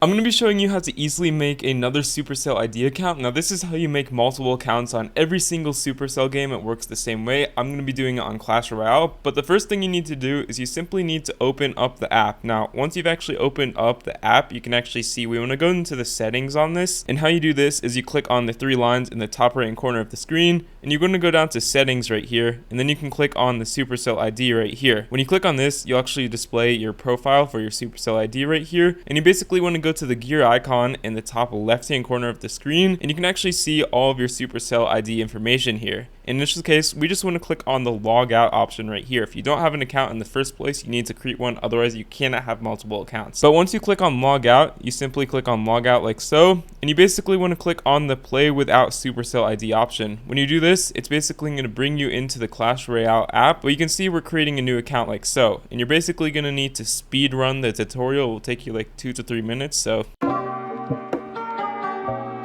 I'm going to be showing you how to easily make another Supercell ID account. Now this is how you make multiple accounts on every single Supercell game. It works the same way. I'm going to be doing it on Clash Royale, but the first thing you need to do is you simply need to open up the app. Now once you've actually opened up the app, you can actually see we want to go into the settings on this, and how you do this is you click on the three lines in the top right hand corner of the screen, and you're going to go down to settings right here, and then you can click on the Supercell ID right here. When you click on this, you'll actually display your profile for your Supercell ID right here, and you basically want to go to the gear icon in the top left hand corner of the screen, and you can actually see all of your Supercell ID information here. In this case, we just want to click on the log out option right here. If you don't have an account in the first place, you need to create one, otherwise you cannot have multiple accounts. But once you click on log out, you simply click on log out like so, and you basically want to click on the play without Supercell ID option. When you do this, it's basically going to bring you into the Clash Royale app, but you can see we're creating a new account like so, and you're basically going to need to speed run the tutorial. It will take you like 2 to 3 minutes, so.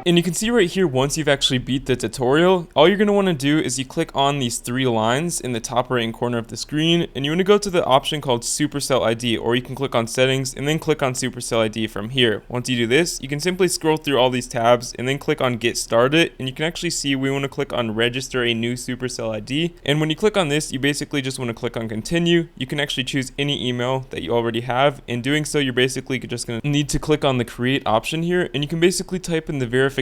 And you can see right here, once you've actually beat the tutorial, all you're going to want to do is you click on these three lines in the top right hand corner of the screen, and you want to go to the option called Supercell ID, or you can click on settings and then click on Supercell ID from here. Once you do this, you can simply scroll through all these tabs and then click on get started, and you can actually see we want to click on register a new Supercell ID. And when you click on this, you basically just want to click on continue. You can actually choose any email that you already have. In doing so, you're basically just going to need to click on the create option here, and you can basically type in the verification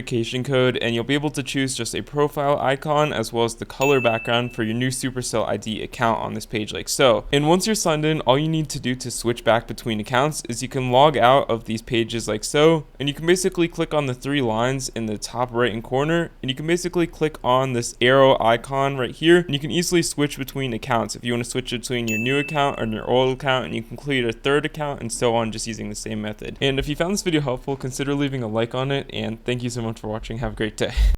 code, and you'll be able to choose just a profile icon as well as the color background for your new Supercell ID account on this page like so. And once you're signed in, all you need to do to switch back between accounts is you can log out of these pages like so, and you can basically click on the three lines in the top right hand corner, and you can basically click on this arrow icon right here, and you can easily switch between accounts if you want to switch between your new account or your old account, and you can create a third account and so on, just using the same method. And if you found this video helpful, consider leaving a like on it, and thank you so much for watching. Have a great day.